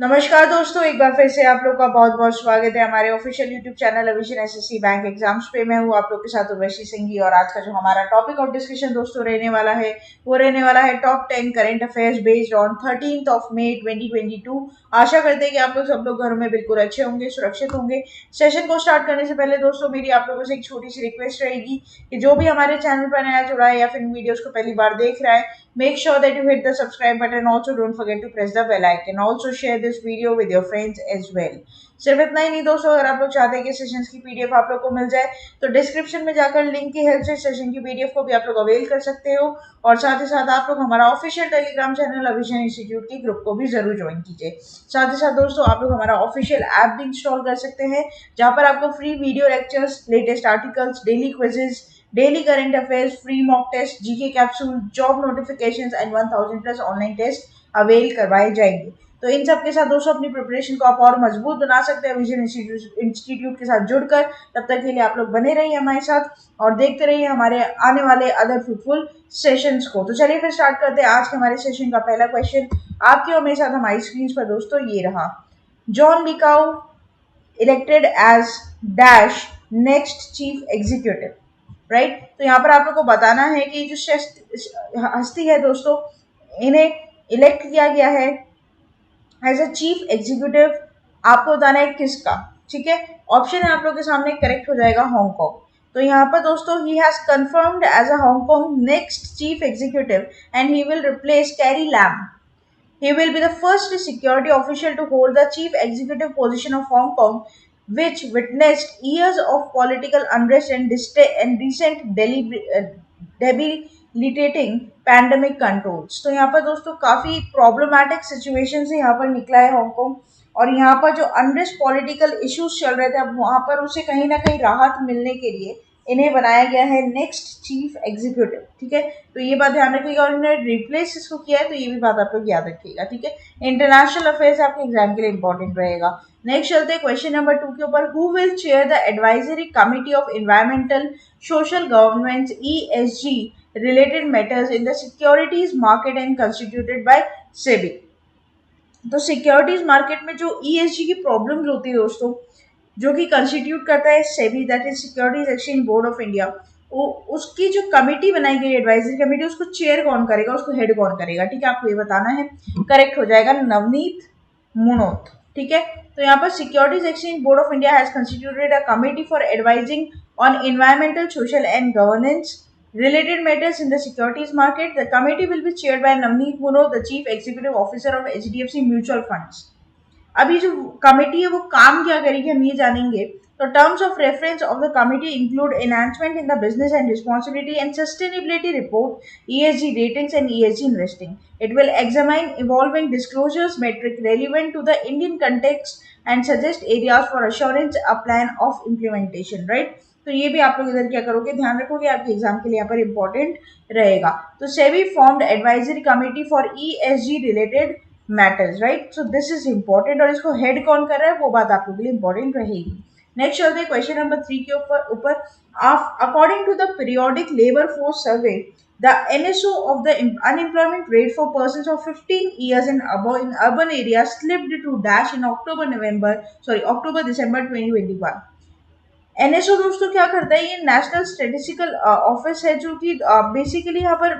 नमस्कार दोस्तों, एक बार फिर से आप लोग का बहुत बहुत स्वागत है हमारे ऑफिशियल यूट्यूब चैनल अविशन एसएससी बैंक एग्जाम्स पे। मैं हूँ आप लोग के साथ उर्वशी सिंघी और आज का जो हमारा टॉपिक ऑफ डिस्कशन दोस्तों रहने वाला है वो रहने वाला है top 10 current affairs based on 13 मई 2022। आशा करते हैं कि आप लोग सब लोग घरों में बिल्कुल अच्छे होंगे, सुरक्षित होंगे। सेशन को स्टार्ट करने से पहले दोस्तों मेरी आप लोगों से एक छोटी सी रिक्वेस्ट रहेगी कि जो भी हमारे चैनल पर नया जुड़ा है या फिर वीडियोस को पहली बार देख रहा है, make sure that you hit the subscribe button. Also, don't forget to press the bell icon. Also, share this video with your friends as well. सिर्फ इतना ही नहीं दोस्तों, अगर आप लोग चाहते हैं कि सेशंस की पीडीएफ आप लोग को मिल जाए तो डिस्क्रिप्शन में जाकर लिंक की हेल्प से सेशन की पीडीएफ को भी आप लोग अवेल कर सकते हो। और साथ ही साथ आप लोग हमारा official Telegram channel Avishan institute की ग्रुप को भी जरूर ज्वाइन कीजिए। साथ ही साथ दोस्तों आप लोग हमारा ऑफिशियल ऐप भी इंस्टॉल कर सकते हैं जहां पर आपको free video lectures, latest articles, daily quizzes, daily current affairs, free mock test, GK capsule, job notifications and 1000 plus online test avail करवाए जाएंगे। तो इन सब के साथ दोस्तों अपनी प्रिपरेशन को आप और मजबूत बना सकते हैं विजन इंस्टीट्यूट के साथ जुड़कर। तब तक के लिए आप लोग बने रहिए हमारे साथ और देखते रहिए हमारे आने वाले अदर फ्रूटफुल सेशंस को। तो चलिए फिर स्टार्ट करते हैं आज के हमारे सेशन का पहला क्वेश्चन आपके और मेरे साथ हमारी स्क्रीन पर दोस्तों ये रहा। John Lee Ka elected as dash next chief executive, right. तो यहाँ पर आप लोग को बताना है कि जो हस्ती है दोस्तों, इन्हें इलेक्ट किया गया है एज अ चीफ एग्जीक्यूटिव। आपको बताना है किसका, ठीक है। ऑप्शन है आप लोग के सामने, करेक्ट हो जाएगा हांगकांग। तो यहाँ पर दोस्तों he has confirmed as a Hong Kong next chief executive and he will replace Carrie Lam. He will be the first security official to hold the chief executive position of Hong Kong, which witnessed years of political unrest and recent debilitating pandemic controls। तो यहाँ पर दोस्तों काफी problematic situation से यहाँ पर निकला है हांगकांग और यहाँ पर जो अनरेस्ट पॉलिटिकल इश्यूज चल रहे थे अब वहां पर उसे कहीं ना कहीं राहत मिलने के लिए इन्हें बनाया गया है नेक्स्ट चीफ एग्जीक्यूटिव, ठीक है। तो ये बात ध्यान रखिएगा और इन्होंने रिप्लेस इसको किया है तो ये भी बात आप लोग याद रखिएगा, ठीक है। इंटरनेशनल अफेयर्स आपके एग्जाम के लिए इंपॉर्टेंट रहेगा। नेक्स्ट चलते हैं क्वेश्चन नंबर 2 के ऊपर। Who will chair the advisory committee of environmental social governance ESG related matters in the securities market and constituted by SEBI. तो सिक्योरिटीज मार्केट में जो ESG की प्रॉब्लम्स होती है दोस्तों, जो कि कंस्टिट्यूट करता है SEBI, that is securities exchange board of India, वो उसकी जो कमिटी बनाई गई एडवाइजरी कमेटी, उसको चेयर कौन करेगा, उसको हेड कौन करेगा, ठीक है। आपको ये बताना है। करेक्ट हो जाएगा नवनीत मुनोत, ठीक है। तो यहाँ पर securities exchange board of India has constituted a committee for advising on environmental social and governance related matters in the securities market. The committee will be chaired by Navneet Munot, the chief executive officer of HDFC Mutual Funds। अभी जो committee है वो काम क्या करेगी हम ये जानेंगे। तो terms of reference of the committee include enhancement in the business and responsibility and sustainability report, ESG ratings and ESG investing. It will examine evolving disclosures metric relevant to the Indian context and suggest areas for assurance a plan of implementation, right. तो ये भी आप लोग इधर क्या करोगे, ध्यान रखोगे, आपके एग्जाम के लिए यहाँ पर इंपॉर्टेंट रहेगा। तो SEBI formed advisory committee for ESG related matters, right. So this is important और इसको हेड कौन कर रहा है वो बात आपके लिए इंपॉर्टेंट रहेगी। नेक्स्ट चलते हैं क्वेश्चन नंबर 3 के ऊपर। According to the periodic labour force survey, the NSO of the unemployment rate for persons of 15 years and above in urban areas slipped to dash in October December 2021। NSO दोस्तों क्या करता है, ये national statistical office है जो कि basically यहाँ पर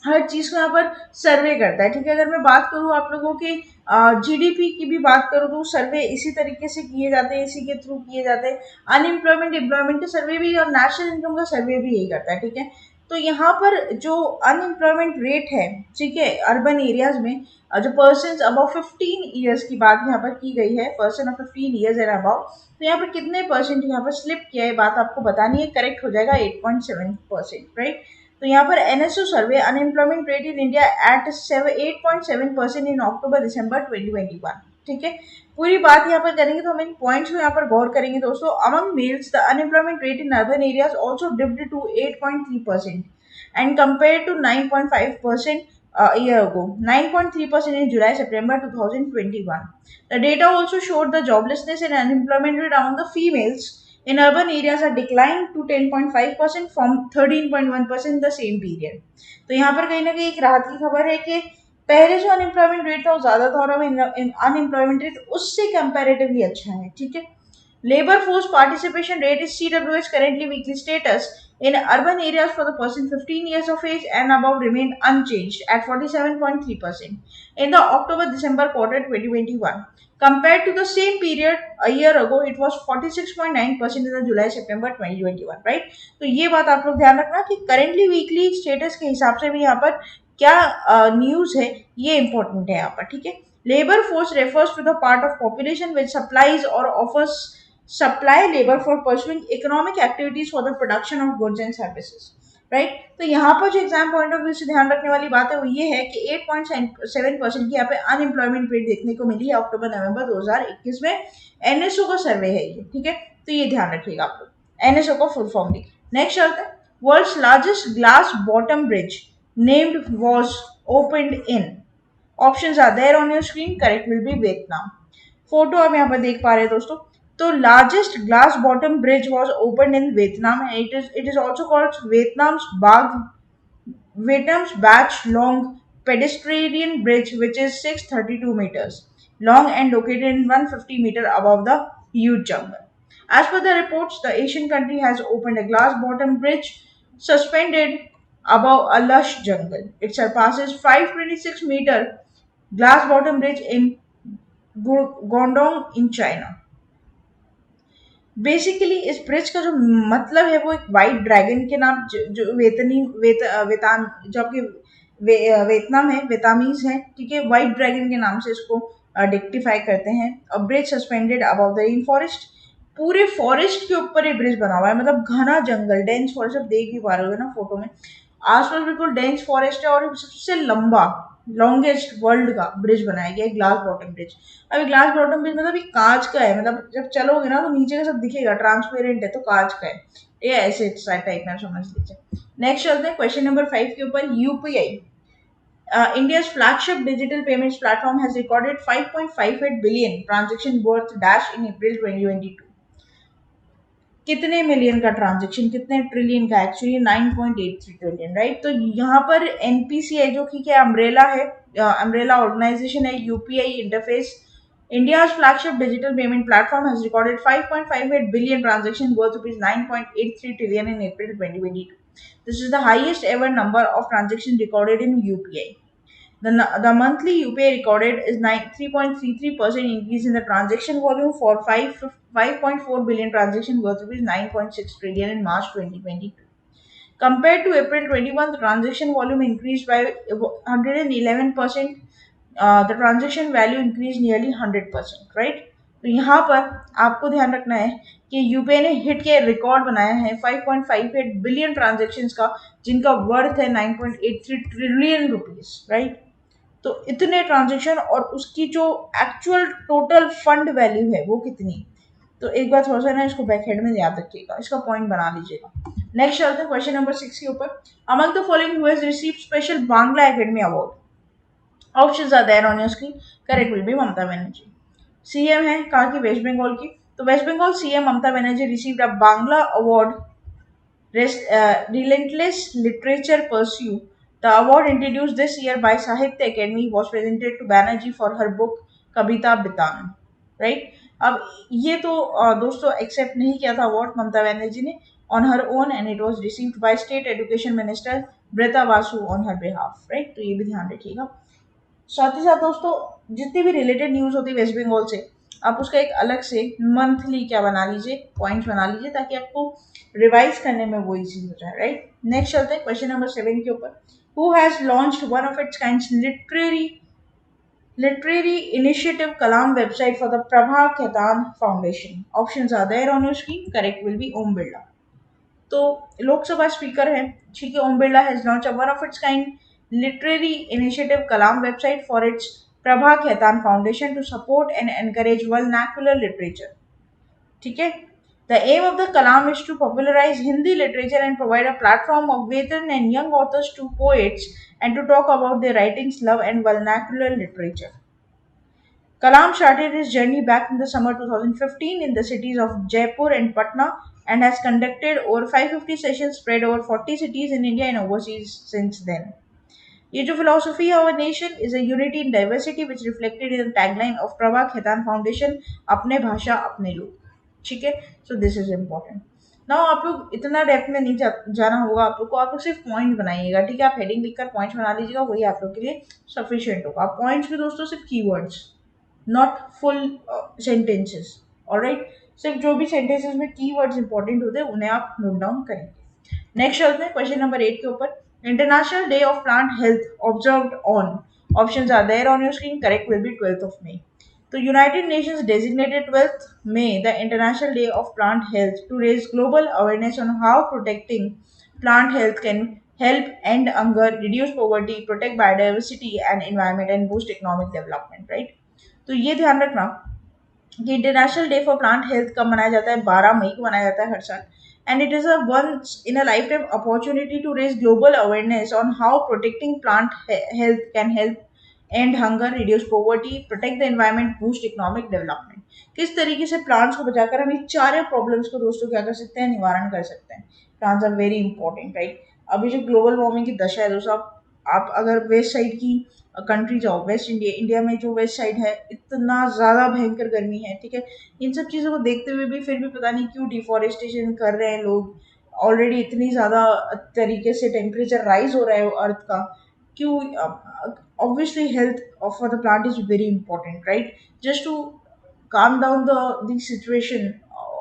हर चीज को यहाँ पर सर्वे करता है, ठीक है। अगर मैं बात करूँ आप लोगों के GDP की भी बात करूँ तो सर्वे इसी तरीके से किए जाते हैं, इसी के थ्रू किए जाते हैं। अनएम्प्लॉयमेंट एम्प्लॉयमेंट का सर्वे भी और नेशनल इनकम का सर्वे भी यही करता है, ठीक है। तो यहाँ पर जो अनएम्प्लॉयमेंट रेट है, ठीक है, अर्बन एरियाज में जो पर्सन अबव 15 ईयर्स की बात यहाँ पर की गई है, person of 15 years and above, तो यहाँ पर कितने परसेंट यहाँ पर स्लिप किया है बात आपको बतानी है। करेक्ट हो जाएगा 8.7%, राइट। तो यहाँ पर NSO survey unemployment rate in India at 8.7% इन अक्टूबर दिसंबर 2021, ठीक है। पूरी बात यहाँ पर करेंगे तो हम इन पॉइंट्स को यहाँ पर गौर करेंगे दोस्तों। Among males the unemployment rate in urban areas also dipped to 8.3% and compared to 9.5% a year ago, 9.3% in July-September 2021. The data also showed the joblessness and unemployment rate among the females in urban areas are declined to 10.5% from 13.1% in the same period। तो यहाँ पर कहीं ना कहीं एक राहत की खबर है कि पहले जो अनएम्प्लॉयमेंट रेट था वो ज़्यादा था और अब अनएम्प्लॉयमेंट रेट उससे कंपैरेटिवली अच्छा है, ठीक है। Labour force participation rate is CWS currently weekly status in urban areas for the person 15 years of age and above remain unchanged at 47.3% in the October-December quarter 2021. Compared to the same period a year ago, it was 46.9% in the July-September 2021, right? तो ये बात आप लोग ध्यान रखना कि currently weekly status के हिसाब से भी यहाँ पर क्या न्यूज़ है, ये इंपॉर्टेंट है यहाँ पर, ठीक है। Labour force refers to the part of population which supplies और offers supply labor for pursuing economic activities for the production of goods and services, right. तो यहाँ पर जो एग्जाम पॉइंट ऑफ व्यू से ध्यान रखने वाली बात है वो ये है कि 8.7% की यहाँ पे अनएम्प्लॉयमेंट रेट देखने को मिली है अक्टूबर नवंबर 2021 में। एनएसओ का सर्वे है ये, ठीक है, तो ये ध्यान रखिएगा आप लोग। एनएसओ का फुल फॉर्म देखिए। नेक्स्ट चलते हैं। World's largest glass bottom bridge named was opened in, options are there on your screen, correct will be Vietnam. Photo आप यहाँ पर देख पा रहे हैं दोस्तों। तो largest glass bottom bridge was opened in Vietnam and it is also called Vietnam's batch long pedestrian bridge, which is 632 meters long and located in 150 meters above the huge jungle. As per the reports, the Asian country has opened a glass bottom bridge suspended above a lush jungle. It surpasses 526-meter glass bottom bridge in Guangdong in China. Basically इस bridge का जो मतलब है वो एक white dragon के नाम जो वेतान जो आपके वियतनाम है, वियतनामीज है, ठीक है, वाइट ड्रैगन के नाम से इसको डिक्टिफाई करते हैं। अ bridge suspended above the rain forest, पूरे फॉरेस्ट के ऊपर ये ब्रिज बना हुआ है, मतलब घना जंगल, डेंस फॉरेस्ट, आप देख भी पा रहे हो ना फोटो में, आसपास बिल्कुल डेंस फॉरेस्ट है और सबसे लंबा लॉन्गेस्ट वर्ल्ड का ब्रिज बनाया गया है, ग्लास बॉटम ब्रिज। अभी ग्लास बॉटम ब्रिज मतलब एक कांच का है, मतलब जब चलोगे ना तो नीचे का सब दिखेगा, ट्रांसपेरेंट है तो कांच का है, ये ऐसे टाइप में समझ लीजिए। नेक्स्ट चलते हैं क्वेश्चन नंबर 5 के ऊपर। UPI, India's flagship digital payments platform has recorded 5.58 billion transaction worth dash in April 2022. कितने मिलियन का ट्रांजेक्शन, कितने ट्रिलियन का, एक्चुअली 9.83 ट्रिलियन, राइट। तो यहाँ पर एनपीसीआई जो कि क्या अम्ब्रेला है, अम्ब्रेला ऑर्गेनाइजेशन है, UPI interface, India's flagship digital payment platform has recorded 5.58 billion transactions worth rupees 9.83 trillion in April 2022. This is the highest ever number of transactions recorded in UPI. The monthly UPI recorded is 3.33% increase in the transaction volume for 5.4 billion transactions worth rupees 9.6 trillion in March 2022. Compared to April 21, the transaction volume increased by 111%. The transaction value increased nearly 100%, right? तो यहाँ पर आपको ध्यान रखना है कि UPI ने hit के रिकॉर्ड बनाया है 5.58 बिलियन ट्रांजेक्शन्स का, जिनका वर्थ है 9.83 ट्रिलियन रुपीज, राइट। तो इतने ट्रांजेक्शन और उसकी जो एक्चुअल टोटल फंड वैल्यू है वो कितनी, तो एक बार थोड़ा सा ना इसको बैक हेड में याद रखिएगा, इसका पॉइंट बना लीजिएगा। नेक्स्ट चलते हैं क्वेश्चन नंबर 6 के ऊपर। Among the following who has received special Bangla academy award, options are there on your screen, correct will be Mamata Banerjee. CM है कहाँ की, वेस्ट बंगाल की, तो West Bengal CM Mamata Banerjee received a Bangla award relentless literature pursuit. The award introduced this year by Sahitya Academy was presented to Banerjee for her book Kavita Bitan. Right? अब ये तो दोस्तों accept नहीं किया था अवार्ड ममता बनर्जी ने on her own and it was received by State Education Minister Brita Basu on her behalf. Right? तो ये भी ध्यान रखिएगा। साथ ही साथ दोस्तों जितनी भी रिलेटेड न्यूज़ होती है वेस्ट बंगाल से, आप उसका एक अलग से मंथली क्या बना लीजिए, पॉइंट्स बना लीजिए, ताकि आपको रिवाइज करने में वो इजी हो जाए, राइट। नेक्स्ट चलते हैं क्वेश्चन नंबर 7 के ऊपर। Who has launched one of its kinds literary initiative Kalam website for the Prabha Khaitan foundation, options are there on your screen, correct will be Om Birla. तो लोकसभा स्पीकर है, ठीक है, Om Birla has launched one of its kind literary initiative Kalam website for its Prabha Khaitan Foundation to support and encourage vernacular literature. ठीक है, the aim of the Kalam is to popularize Hindi literature and provide a platform of veteran and young authors to poets and to talk about their writings, love and vernacular literature. Kalam started his journey back in the summer 2015 in the cities of Jaipur and Patna and has conducted over 550 sessions spread over 40 cities in India and overseas since then. ये जो philosophy है our nation is a unity in diversity which reflected in the tagline of Prabha Khaitan foundation, अपने भाषा अपने लोग। ठीक है, so this is important. Now आप लोग इतना डेप्थ में नहीं जाना होगा आप लोग को, आप लोग सिर्फ पॉइंट बनाइएगा। ठीक है, आप हेडिंग लिखकर पॉइंट्स बना लीजिएगा, वही आप लोग के लिए सफिशियंट होगा। पॉइंट्स भी दोस्तों सिर्फ keywords, not full sentences. Alright, सिर्फ जो भी सेंटेंसेस में कीवर्ड्स इंपॉर्टेंट होते हैं उन्हें आप नोट डाउन करेंगे। नेक्स्ट चलते हैं क्वेश्चन नंबर 8 के ऊपर। International day of plant health observed on, options are there on your screen, correct will be 12th of May। तो United Nations designated 12th May the International Day of Plant Health to raise global awareness on how protecting plant health can help end hunger, reduce poverty, protect biodiversity and environment and boost economic development, right? तो ये ध्यान रखना कि international day for plant health कब मनाया जाता है, 12 मई को मनाया जाता है हर साल। And it is a once in a life time opportunity to raise global awareness on how protecting plant health can help end hunger, reduce poverty, protect the environment, boost economic development. किस तरीके से plants को बचाकर हम इन चारों problems को दोस्तों क्या कर सकते हैं, निवारण कर सकते हैं। Plants are very important, right? अभी जो ग्लोबल वार्मिंग की दशा है दोस्तों, आप अगर वेस्ट साइड की कंट्री जाओ, वेस्ट इंडिया, इंडिया में जो वेस्ट साइड है इतना ज़्यादा भयंकर गर्मी है। ठीक है, इन सब चीज़ों को देखते हुए भी फिर भी पता नहीं क्यों डिफॉरेस्टेशन कर रहे हैं लोग। ऑलरेडी इतनी ज़्यादा तरीके से टेम्परेचर राइज हो रहा है अर्थ का, क्यों? Obviously health for the plant is very important, right? Just to calm down the situation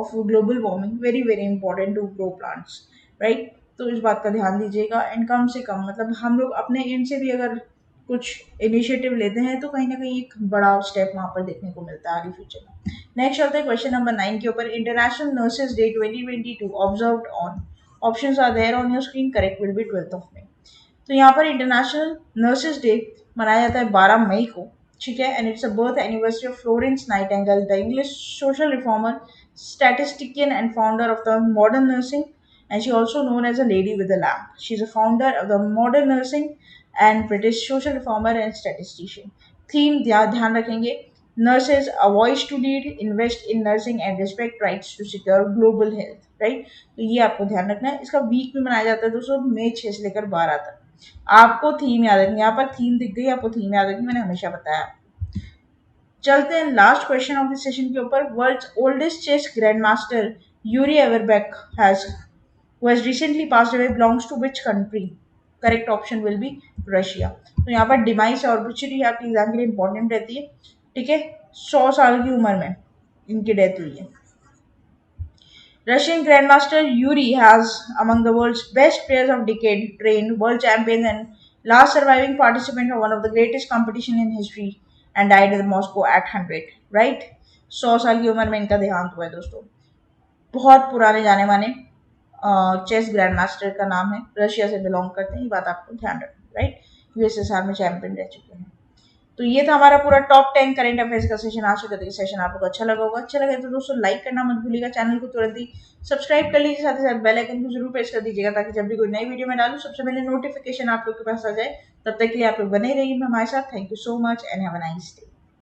of global warming, very very important to grow plants, right? तो इस बात का ध्यान दीजिएगा। एंड कम से कम मतलब हम लोग अपने एंड से भी अगर कुछ इनिशिएटिव लेते हैं तो कहीं ना कहीं एक बड़ा स्टेप वहां पर देखने को मिलता है आगे फ्यूचर में। नेक्स्ट चलते हैं क्वेश्चन नंबर 9 के ऊपर। International nurses day 2022 observed on, options are there on your screen, correct will be 12th of May। तो यहाँ पर इंटरनेशनल नर्सेज डे मनाया जाता है 12 मई को। ठीक है, and it's a birth anniversary of Florence Nightingale, the English social reformer, statistician and founder of the modern nursing, and she also known as a lady with a lamp. She's a founder of the modern nursing and British social reformer and statistician. Theme ध्यान रखेंगे, nurses a voice to lead, invest in nursing and respect rights to secure global health, right? तो ये आपको ध्यान रखना है। इसका week भी मनाया जाता है दोस्तों मई 6 से लेकर 12 तक। आपको थीम याद रखनी, यहाँ पर थीम दिख गई, आपको थीम याद रखनी, मैंने हमेशा बताया। चलते हैं last question of this session के ऊपर। World's oldest chess grand master Yuri Averbakh has who has recently passed away belongs to which country? Correct option will be Russia. तो यहाँ पर डिमाइस और ऑब्चुनिटी आपकी एग्जाम के लिए इंपॉर्टेंट रहती है। ठीक है, 100 साल की उम्र में इनकी डेथ हुई है। Russian Grandmaster Yuri has among the world's best players of decade, trained world champions and last surviving participant of one of the greatest competition in history and died in Moscow at 100, right? 100 साल की उम्र में इनका देहांत हुआ है दोस्तों। बहुत पुराने जाने माने चेस ग्रैंड मास्टर का नाम है, रशिया से बिलोंग करते हैं, ये बात आपको ध्यान रखना, राइट? यूएसएसआर में चैंपियन रह चुके हैं। तो ये था हमारा पूरा टॉप 10 करंट अफेयर्स का सेशन। आशा करते हैं सेशन आप लोग को अच्छा लगा होगा। अच्छा लगे तो दोस्तों लाइक करना मत भूलिएगा, चैनल को तुरंत ही सब्सक्राइब कर लीजिए, साथ ही साथ बेल आइकन को जरूर प्रेस कर दीजिएगा ताकि जब भी कोई नई वीडियो में डालूं सबसे पहले नोटिफिकेशन आप लोग के पास आ जाए। तब तक के लिए आप लोग बने रहिए हमारे साथ। Thank you so much and have a nice day.